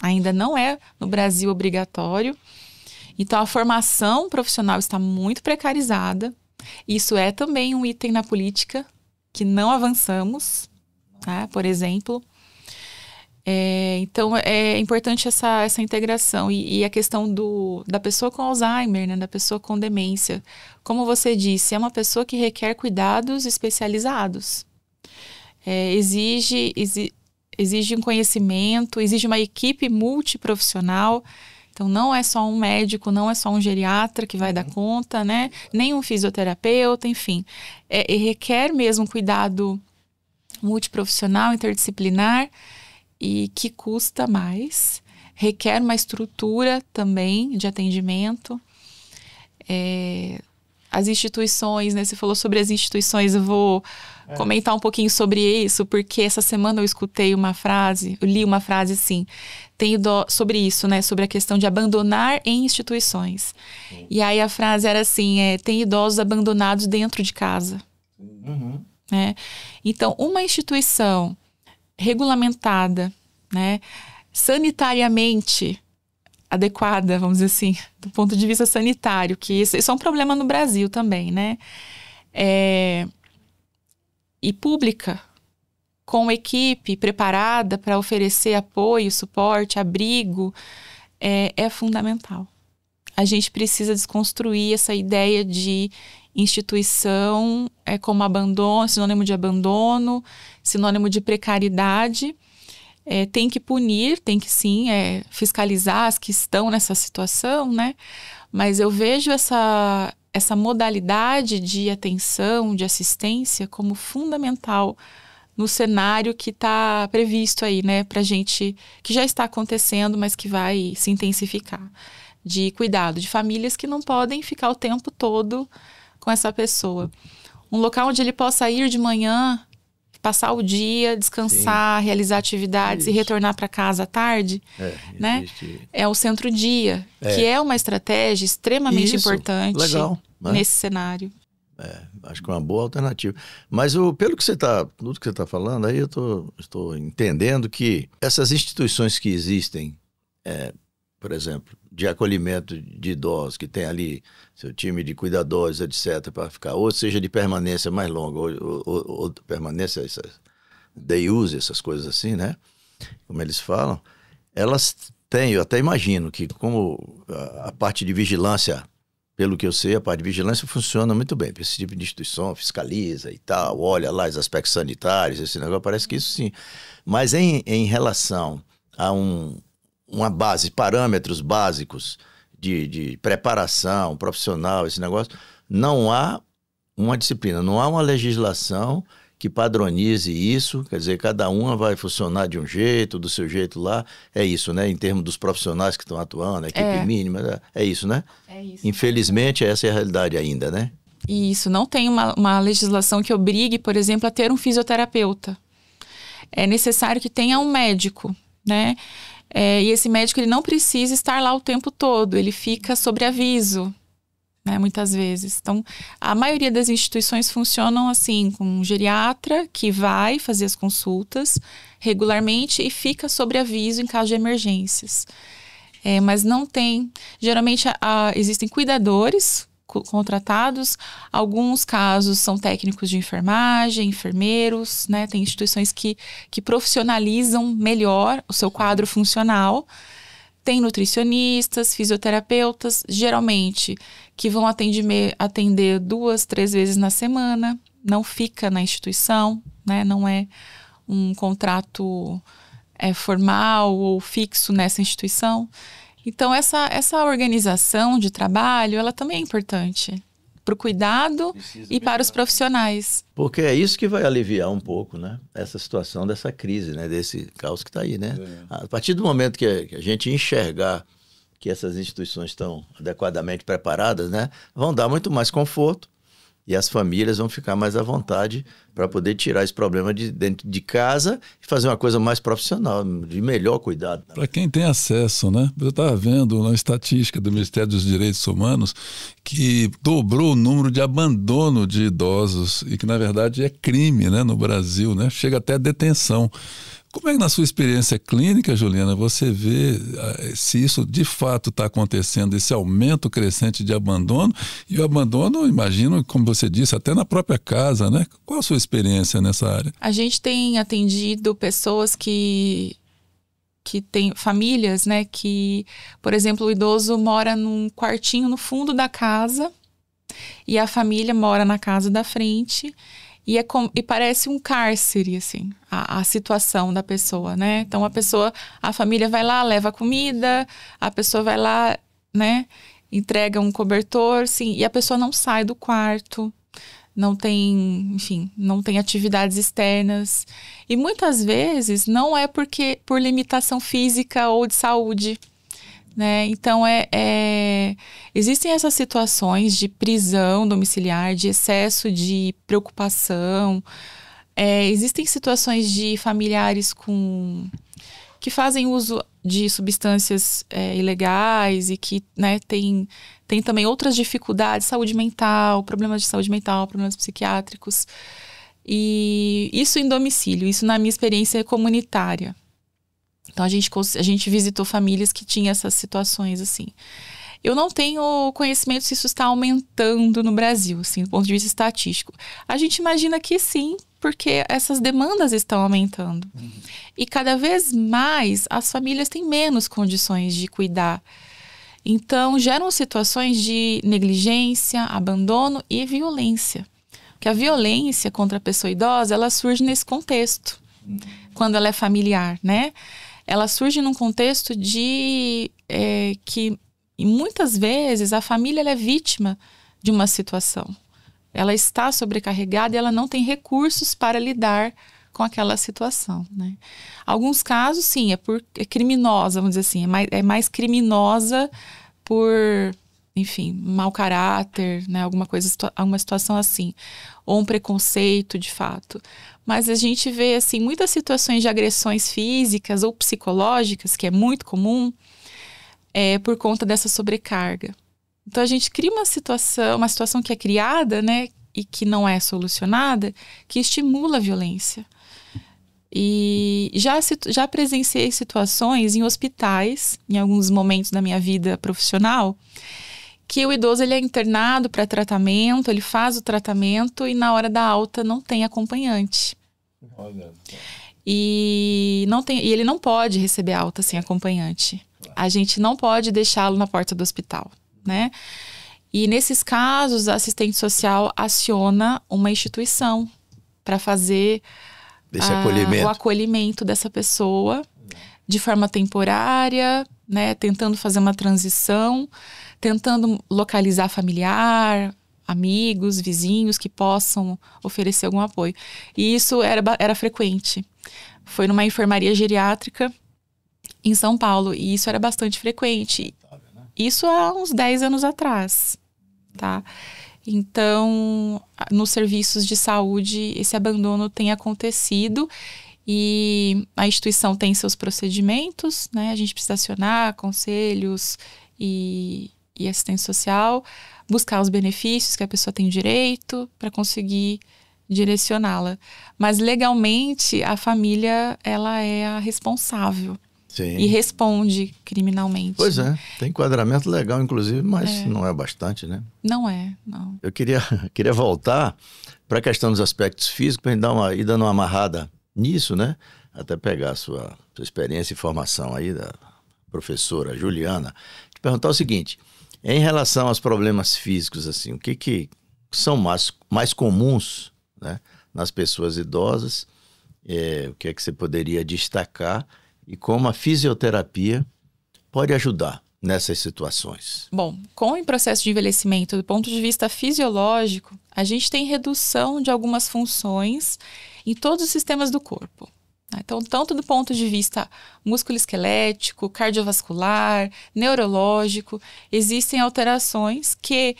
ainda não é no Brasil obrigatório. Então, a formação profissional está muito precarizada. Isso é também um item na política que não avançamos, tá? Por exemplo. Então, é importante essa integração. E a questão da pessoa com Alzheimer, né? Da pessoa com demência. Como você disse, é uma pessoa que requer cuidados especializados. Exige um conhecimento, exige uma equipe multiprofissional. Então, não é só um médico, não é só um geriatra que vai dar conta, né? Nem um fisioterapeuta, enfim. Requer mesmo um cuidado multiprofissional, interdisciplinar, e que custa mais. Requer uma estrutura também de atendimento. As instituições, né? Você falou sobre as instituições, eu vou comentar um pouquinho sobre isso, porque essa semana eu li uma frase assim, sobre isso, né? Sobre a questão de abandonar em instituições. E aí a frase era assim, tem idosos abandonados dentro de casa. Uhum. Né? Então, uma instituição regulamentada, né? Sanitariamente adequada, vamos dizer assim, do ponto de vista sanitário, que isso é um problema no Brasil também, né? E pública, com equipe preparada para oferecer apoio, suporte, abrigo, é fundamental. A gente precisa desconstruir essa ideia de instituição como abandono, sinônimo de abandono, sinônimo de precariedade. tem que punir, tem que sim fiscalizar as que estão nessa situação, né? Mas eu vejo essa modalidade de atenção, de assistência como fundamental no cenário que está previsto aí, né? Pra gente, que já está acontecendo, mas que vai se intensificar. De cuidado de famílias que não podem ficar o tempo todo com essa pessoa. Um local onde ele possa ir de manhã, passar o dia, descansar, realizar atividades e retornar para casa à tarde, né? É o centro-dia, que é uma estratégia extremamente importante nesse cenário. Acho que é uma boa alternativa. Mas tudo que você está falando, aí eu estou entendendo que essas instituições que existem, por exemplo, de acolhimento de idosos, que tem ali seu time de cuidadores, etc., para ficar, ou seja, de permanência mais longa, ou permanência, day use, essas coisas assim, né? Como eles falam, elas têm, eu até imagino que como a parte de vigilância, pelo que eu sei, a parte de vigilância funciona muito bem. Esse tipo de instituição fiscaliza e tal, olha lá os aspectos sanitários, esse negócio, parece que isso sim. Mas em relação a uma base, parâmetros básicos de preparação profissional, esse negócio, não há uma disciplina, não há uma legislação que padronize isso, quer dizer, cada uma vai funcionar de um jeito, do seu jeito lá, é isso, né? Em termos dos profissionais que estão atuando, a equipe mínima, é isso, né? É isso. Infelizmente, essa é a realidade ainda, né? Isso, não tem uma legislação que obrigue, por exemplo, a ter um fisioterapeuta. É necessário que tenha um médico, né? E esse médico ele não precisa estar lá o tempo todo, ele fica sobre aviso, né, muitas vezes. Então, a maioria das instituições funcionam assim, com um geriatra que vai fazer as consultas regularmente e fica sobre aviso em caso de emergências. Mas não tem... Geralmente, existem cuidadores contratados, alguns casos são técnicos de enfermagem, enfermeiros, né? Tem instituições que profissionalizam melhor o seu quadro funcional. Tem nutricionistas, fisioterapeutas, geralmente, que vão atender 2, 3 vezes na semana, não fica na instituição, né? Não é um contrato formal ou fixo nessa instituição. Então, essa organização de trabalho, ela também é importante para o cuidado e para os profissionais. Porque é isso que vai aliviar um pouco, né? Essa situação dessa crise, né? Desse caos que está aí, né? A partir do momento que a gente enxergar que essas instituições estão adequadamente preparadas, né? Vão dar muito mais conforto e as famílias vão ficar mais à vontade para poder tirar esse problema de dentro de casa e fazer uma coisa mais profissional, de melhor cuidado. Para quem tem acesso, né? Eu estava vendo uma estatística do Ministério dos Direitos Humanos que dobrou o número de abandono de idosos e que, na verdade, é crime, né, no Brasil, né? Chega até a detenção. Como é que na sua experiência clínica, Juliana, você vê se isso de fato está acontecendo, esse aumento crescente de abandono? E o abandono, imagino, como você disse, até na própria casa, né? Qual a sua experiência nessa área? A gente tem atendido pessoas que têm famílias, né? Que, por exemplo, o idoso mora num quartinho no fundo da casa e a família mora na casa da frente. E parece um cárcere, assim, a situação da pessoa, né? Então, a família vai lá, leva comida, a pessoa vai lá, né? Entrega um cobertor, sim, e a pessoa não sai do quarto, não tem atividades externas. E muitas vezes não é por limitação física ou de saúde, né? Então, existem essas situações de prisão domiciliar, de excesso de preocupação. Existem situações de familiares que fazem uso de substâncias ilegais e que, né, tem também outras dificuldades, saúde mental, problemas de saúde mental, problemas psiquiátricos. E isso em domicílio, isso na minha experiência comunitária. Então, a gente visitou famílias que tinham essas situações, assim. Eu não tenho conhecimento se isso está aumentando no Brasil, assim, do ponto de vista estatístico. A gente imagina que sim, porque essas demandas estão aumentando. E cada vez mais as famílias têm menos condições de cuidar. Então, geram situações de negligência, abandono e violência. Porque a violência contra a pessoa idosa, ela surge nesse contexto. quando ela é familiar, né? Ela surge num contexto de que muitas vezes a família ela é vítima de uma situação. Ela está sobrecarregada e ela não tem recursos para lidar com aquela situação, né? Alguns casos, sim, é criminosa, vamos dizer assim, é mais criminosa por, enfim, mau caráter, né? Alguma situação assim, ou um preconceito de fato. Mas a gente vê, assim, muitas situações de agressões físicas ou psicológicas, que é muito comum, por conta dessa sobrecarga. Então a gente cria uma situação que é criada, né, e que não é solucionada, que estimula a violência. E já presenciei situações em hospitais, em alguns momentos da minha vida profissional, que o idoso ele é internado para tratamento, ele faz o tratamento e na hora da alta não tem acompanhante. Olha. E ele não pode receber alta sem acompanhante. A gente não pode deixá-lo na porta do hospital, né? E nesses casos, a assistente social aciona uma instituição para fazer o acolhimento dessa pessoa de forma temporária, né? Tentando fazer uma transição, tentando localizar familiar, amigos, vizinhos que possam oferecer algum apoio. E isso era frequente. Foi numa enfermaria geriátrica em São Paulo, e isso era bastante frequente. Isso há uns 10 anos atrás, tá? Então, nos serviços de saúde, esse abandono tem acontecido e a instituição tem seus procedimentos, né? A gente precisa acionar conselhos e assistência social, buscar os benefícios que a pessoa tem direito para conseguir direcioná-la. Mas legalmente, a família, ela é a responsável. Sim. E responde criminalmente. Pois é, tem enquadramento legal, inclusive, mas não é bastante, né? Não é, não. Eu queria voltar para a questão dos aspectos físicos, para a gente ir dando uma amarrada nisso, né? Até pegar a sua experiência e formação aí da professora Juliana. Te perguntar o seguinte, em relação aos problemas físicos, assim, o que são mais comuns, né, nas pessoas idosas? O que é que você poderia destacar? E como a fisioterapia pode ajudar nessas situações? Bom, com o processo de envelhecimento, do ponto de vista fisiológico, a gente tem redução de algumas funções em todos os sistemas do corpo. Então, tanto do ponto de vista músculo-esquelético, cardiovascular, neurológico, existem alterações que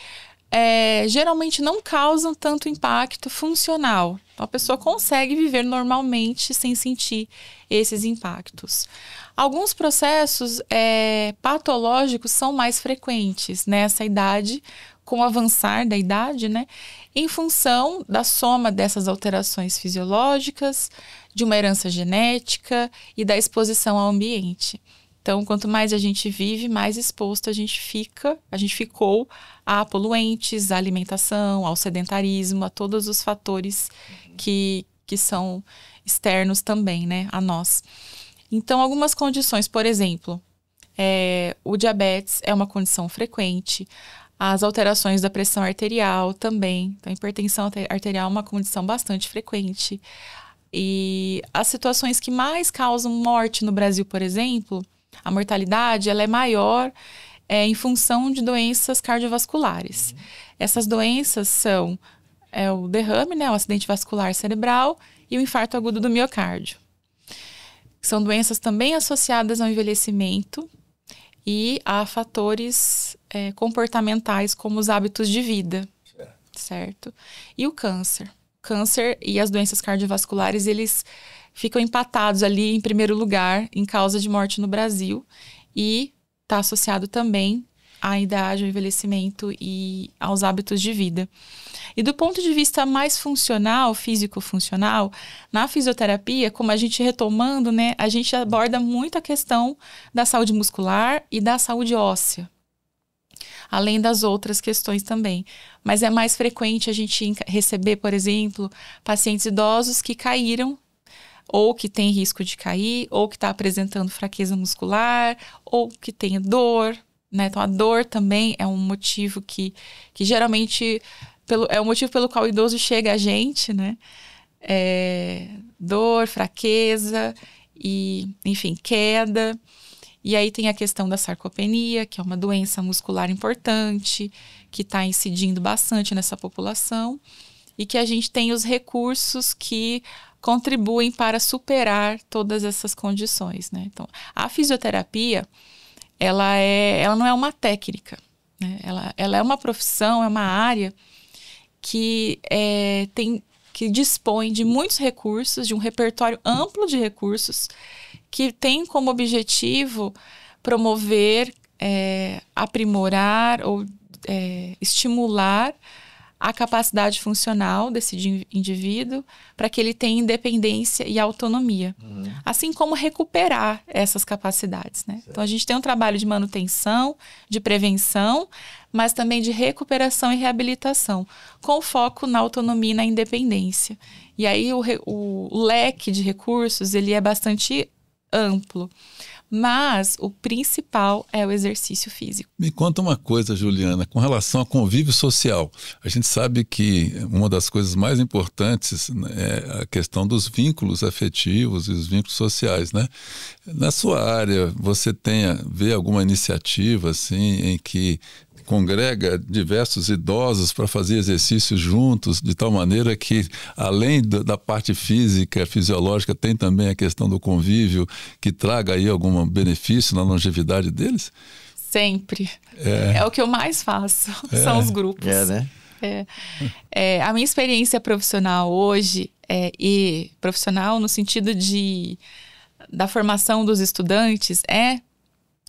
geralmente não causam tanto impacto funcional. Então, a pessoa consegue viver normalmente sem sentir esses impactos. Alguns processos patológicos são mais frequentes nessa idade, com o avançar da idade, né? Em função da soma dessas alterações fisiológicas, de uma herança genética e da exposição ao ambiente. Então, quanto mais a gente vive, mais exposto a gente ficou a poluentes, à alimentação, ao sedentarismo, a todos os fatores que são externos também, né, a nós. Então, algumas condições, por exemplo, o diabetes é uma condição frequente, as alterações da pressão arterial também, então a hipertensão arterial é uma condição bastante frequente. E as situações que mais causam morte no Brasil, por exemplo, a mortalidade ela é maior em função de doenças cardiovasculares. Essas doenças são o derrame, né, o acidente vascular cerebral e o infarto agudo do miocárdio. São doenças também associadas ao envelhecimento e a fatores comportamentais como os hábitos de vida, certo? E o câncer. Câncer e as doenças cardiovasculares, eles ficam empatados ali em primeiro lugar em causa de morte no Brasil e está associado também à idade, ao envelhecimento e aos hábitos de vida. E do ponto de vista mais funcional, físico-funcional, na fisioterapia, como a gente retomando, né, a gente aborda muito a questão da saúde muscular e da saúde óssea, além das outras questões também. Mas é mais frequente a gente receber, por exemplo, pacientes idosos que caíram, ou que tem risco de cair, ou que está apresentando fraqueza muscular, ou que tem dor, né? Então, a dor também é um motivo que geralmente é o motivo pelo qual o idoso chega a gente, né? dor, fraqueza e, enfim, queda. E aí tem a questão da sarcopenia, que é uma doença muscular importante, que está incidindo bastante nessa população, e que a gente tem os recursos que contribuem para superar todas essas condições, né? Então, a fisioterapia, ela não é uma técnica, né? Ela é uma profissão, é uma área que dispõe de muitos recursos, de um repertório amplo de recursos, que tem como objetivo promover, aprimorar ou estimular a capacidade funcional desse indivíduo para que ele tenha independência e autonomia. Assim como recuperar essas capacidades, né? Então, a gente tem um trabalho de manutenção, de prevenção, mas também de recuperação e reabilitação, com foco na autonomia e na independência. E aí, o leque de recursos, ele é bastante amplo. Mas o principal é o exercício físico. Me conta uma coisa, Juliana, com relação ao convívio social. A gente sabe que uma das coisas mais importantes é a questão dos vínculos afetivos e os vínculos sociais, né? Na sua área, você vê alguma iniciativa assim, em que congrega diversos idosos para fazer exercícios juntos, de tal maneira que, além da parte física, fisiológica, tem também a questão do convívio, que traga aí algum benefício na longevidade deles? Sempre. É o que eu mais faço, são os grupos. Né? A minha experiência profissional hoje, e profissional no sentido da formação dos estudantes,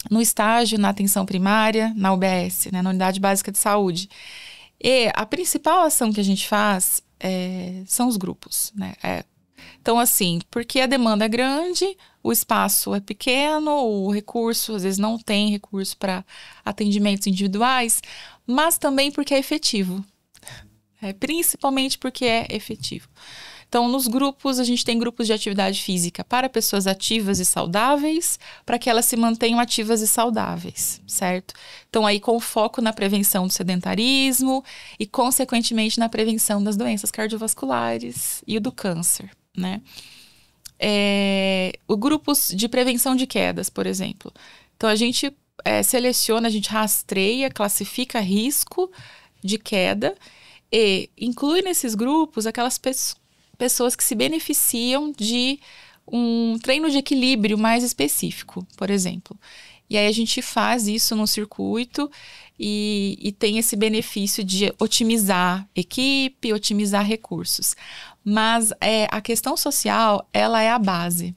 no estágio, na atenção primária, na UBS, né, na Unidade Básica de Saúde. E a principal ação que a gente faz são os grupos, né? Então, assim, porque a demanda é grande, o espaço é pequeno, o recurso, às vezes não tem recurso para atendimentos individuais, mas também porque é efetivo. Principalmente porque é efetivo. Então, nos grupos, a gente tem grupos de atividade física para pessoas ativas e saudáveis, para que elas se mantenham ativas e saudáveis, certo? Então, aí com foco na prevenção do sedentarismo e, consequentemente, na prevenção das doenças cardiovasculares e do câncer, né? Grupos de prevenção de quedas, por exemplo. Então, a gente seleciona, a gente rastreia, classifica risco de queda e inclui nesses grupos aquelas pessoas que se beneficiam de um treino de equilíbrio mais específico, por exemplo. E aí a gente faz isso no circuito e tem esse benefício de otimizar equipe, otimizar recursos. Mas a questão social, ela é a base.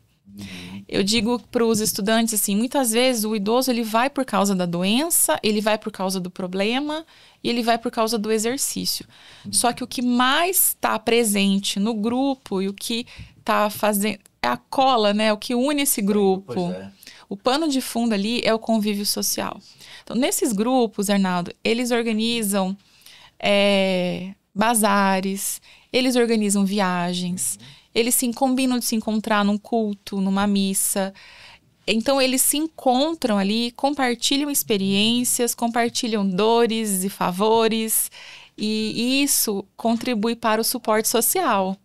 Eu digo para os estudantes assim, muitas vezes o idoso ele vai por causa da doença, ele vai por causa do problema e ele vai por causa do exercício. Só que o que mais está presente no grupo e o que está fazendo é a cola, né? O que une esse grupo. O pano de fundo ali é o convívio social. Então, nesses grupos, Arnaldo, eles organizam bazares, eles organizam viagens, eles combinam de se encontrar num culto, numa missa. Então, eles se encontram ali, compartilham experiências, compartilham dores e favores. E isso contribui para o suporte social,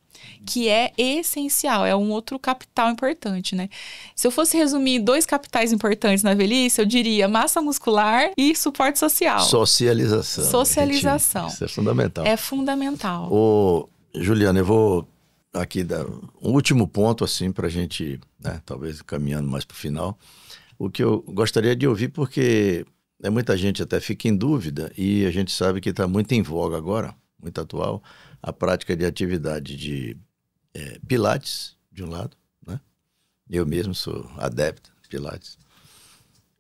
que é essencial, é um outro capital importante, né? Se eu fosse resumir 2 capitais importantes na velhice, eu diria massa muscular e suporte social. Socialização. Isso é fundamental. É fundamental. Juliana, eu vou aqui dar um último ponto, assim, para a gente, né, talvez caminhando mais para o final. O que eu gostaria de ouvir, porque muita gente até fica em dúvida, e a gente sabe que está muito em voga agora, muito atual, a prática de atividade de pilates, de um lado, né? Eu mesmo sou adepto de pilates.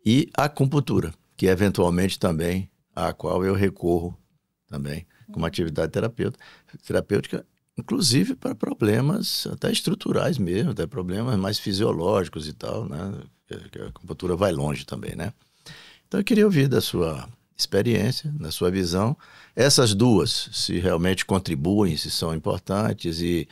E a acupuntura, que eventualmente também, a qual eu recorro também, como atividade terapêutica, inclusive para problemas até estruturais mesmo, até problemas mais fisiológicos e tal, né? A acupuntura vai longe também, né? Então eu queria ouvir da sua experiência, da sua visão, essas duas, se realmente contribuem, se são importantes e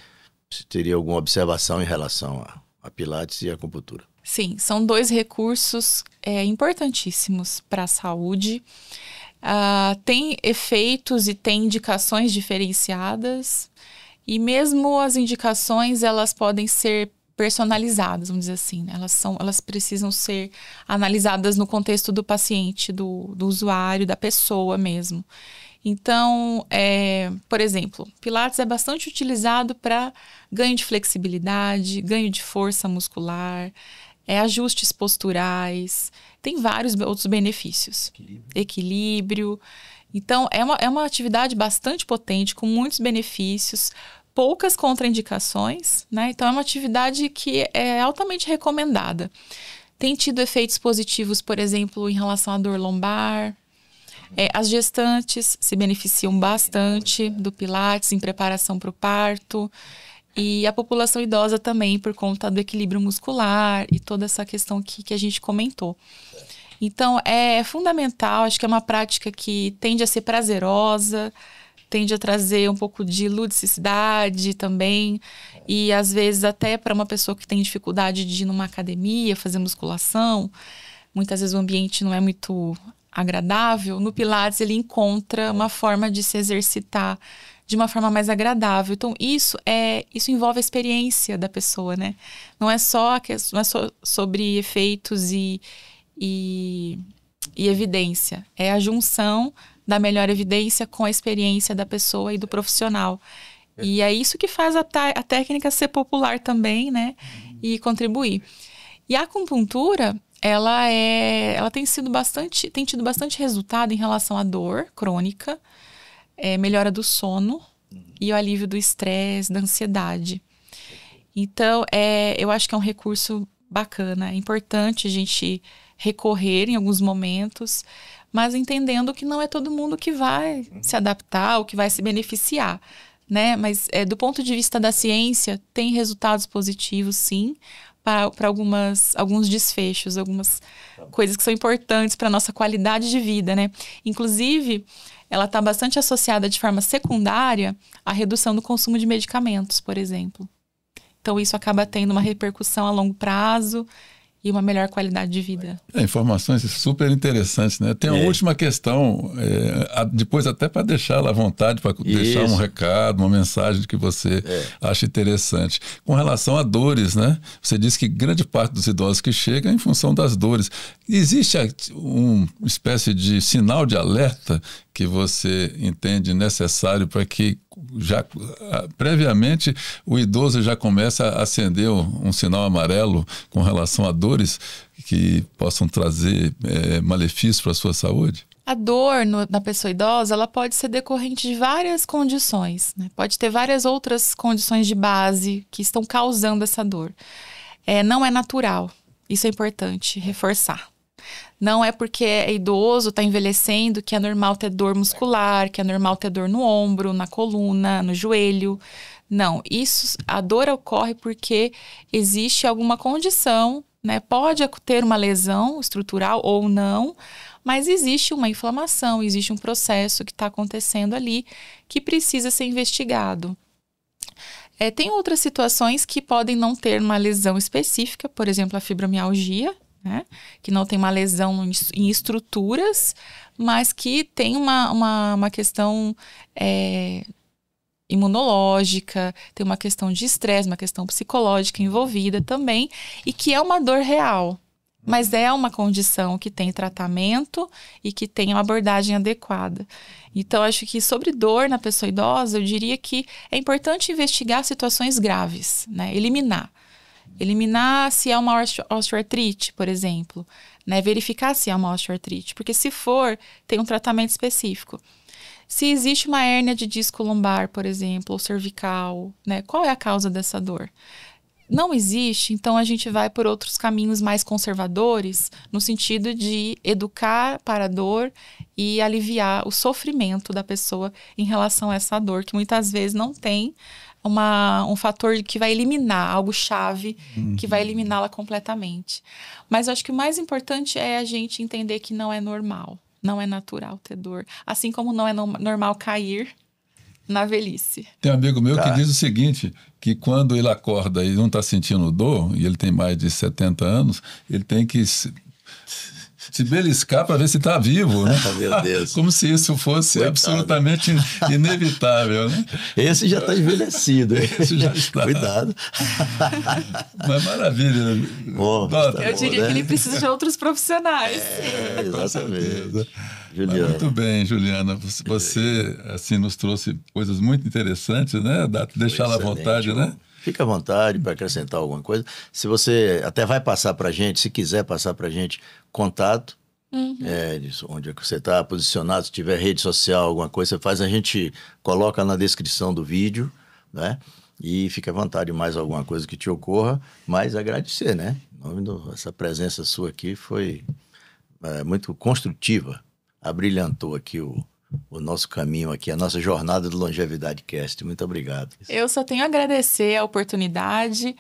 se teria alguma observação em relação a pilates e a acupuntura. Sim, são 2 recursos importantíssimos para a saúde. Tem efeitos e tem indicações diferenciadas. E mesmo as indicações, elas podem ser personalizadas, vamos dizer assim, né? Elas precisam ser analisadas no contexto do paciente, do usuário, da pessoa mesmo. Então, por exemplo, Pilates é bastante utilizado para ganho de flexibilidade, ganho de força muscular, ajustes posturais, tem vários outros benefícios. Equilíbrio. Então, é uma atividade bastante potente, com muitos benefícios, poucas contraindicações, né? Então, é uma atividade que é altamente recomendada. Tem tido efeitos positivos, por exemplo, em relação à dor lombar. As gestantes se beneficiam bastante do Pilates em preparação para o parto. E a população idosa também, por conta do equilíbrio muscular e toda essa questão que a gente comentou. Então, é fundamental, acho que é uma prática que tende a ser prazerosa, tende a trazer um pouco de ludicidade também, e às vezes até para uma pessoa que tem dificuldade de ir numa academia, fazer musculação, muitas vezes o ambiente não é muito agradável, no Pilates ele encontra uma forma de se exercitar de uma forma mais agradável. Então, isso envolve a experiência da pessoa, né? Não é só sobre efeitos e evidência. É a junção da melhor evidência com a experiência da pessoa e do profissional. E é isso que faz a técnica ser popular também, né? E contribuir. E a acupuntura, ela tem tido bastante resultado em relação à dor crônica, melhora do sono e o alívio do estresse, da ansiedade. Então, eu acho que é um recurso bacana. É importante a gente recorrer em alguns momentos, mas entendendo que não é todo mundo que vai se adaptar ou que vai se beneficiar, né? Mas do ponto de vista da ciência, tem resultados positivos, sim, para alguns desfechos, algumas coisas que são importantes para a nossa qualidade de vida, né? Inclusive, ela está bastante associada de forma secundária à redução do consumo de medicamentos, por exemplo. Então, isso acaba tendo uma repercussão a longo prazo e uma melhor qualidade de vida. Informações super interessantes, né? Tem uma última questão, depois até para deixá-la à vontade, para deixar um recado, uma mensagem que você acha interessante. Com relação a dores, né? Você disse que grande parte dos idosos que chegam é em função das dores. Existe uma espécie de sinal de alerta que você entende necessário para que já previamente o idoso já comece a acender um sinal amarelo com relação a dores que possam trazer malefícios para a sua saúde? A dor na pessoa idosa, ela pode ser decorrente de várias condições, né? Pode ter várias outras condições de base que estão causando essa dor. Não é natural, isso é importante reforçar. Não é porque é idoso, está envelhecendo, que é normal ter dor muscular, que é normal ter dor no ombro, na coluna, no joelho. Não, a dor ocorre porque existe alguma condição, né? Pode ter uma lesão estrutural ou não, mas existe uma inflamação, existe um processo que está acontecendo ali que precisa ser investigado. Tem outras situações que podem não ter uma lesão específica, por exemplo, a fibromialgia, né? Que não tem uma lesão em estruturas, mas que tem uma questão imunológica, tem uma questão de estresse, uma questão psicológica envolvida também, e que é uma dor real, mas é uma condição que tem tratamento e que tem uma abordagem adequada. Então, acho que sobre dor na pessoa idosa, eu diria que é importante investigar situações graves, né? Eliminar se é uma osteoartrite, por exemplo, né? Verificar se é uma osteoartrite, porque se for, tem um tratamento específico. Se existe uma hérnia de disco lombar, por exemplo, ou cervical, né? Qual é a causa dessa dor? Não existe, então a gente vai por outros caminhos mais conservadores, no sentido de educar para a dor e aliviar o sofrimento da pessoa em relação a essa dor, que muitas vezes não tem um fator que vai eliminar, algo chave, que vai eliminá-la completamente. Mas eu acho que o mais importante é a gente entender que não é normal, não é natural ter dor. Assim como não é normal cair na velhice. Tem um amigo meu que diz o seguinte, que quando ele acorda e não está sentindo dor, e ele tem mais de 70 anos, ele tem que se beliscar para ver se está vivo, né? Meu Deus. Como se isso fosse absolutamente inevitável, né? Esse já está envelhecido. Esse já está. Cuidado. Mas maravilha. Bom, eu diria que ele precisa de outros profissionais. Exatamente. Juliana. Muito bem, Juliana. Você assim, nos trouxe coisas muito interessantes, né? Deixá-la à vontade, né? Fica à vontade para acrescentar alguma coisa. Se você até vai passar para a gente, se quiser passar para a gente, contato, onde é que você está posicionado, se tiver rede social, alguma coisa, você faz, a gente coloca na descrição do vídeo, né? E fica à vontade, mais alguma coisa que te ocorra, mas agradecer, né? Essa presença sua aqui foi muito construtiva, abrilhantou aqui o nosso caminho aqui, a nossa jornada do Longevidade Cast. Muito obrigado. Eu só tenho a agradecer a oportunidade.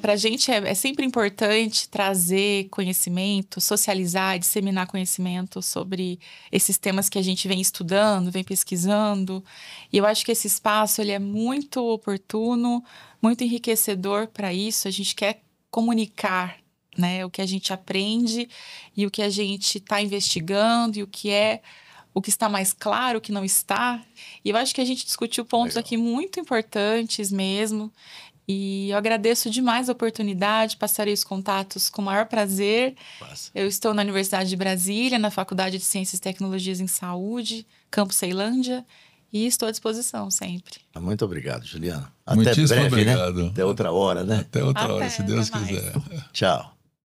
Para a gente é sempre importante trazer conhecimento, socializar, disseminar conhecimento sobre esses temas que a gente vem estudando, vem pesquisando. E eu acho que esse espaço ele é muito oportuno, muito enriquecedor para isso. A gente quer comunicar, né, o que a gente aprende e o que a gente está investigando e o que está mais claro, o que não está. E eu acho que a gente discutiu pontos aqui muito importantes mesmo. E eu agradeço demais a oportunidade, passarei os contatos com o maior prazer. Eu estou na Universidade de Brasília, na Faculdade de Ciências e Tecnologias em Saúde, Campus Ceilândia, e estou à disposição sempre. Muito obrigado, Juliana. Muitíssimo Até breve, obrigado. né? Até outra hora, né? Até outra hora, se Deus quiser. Tchau.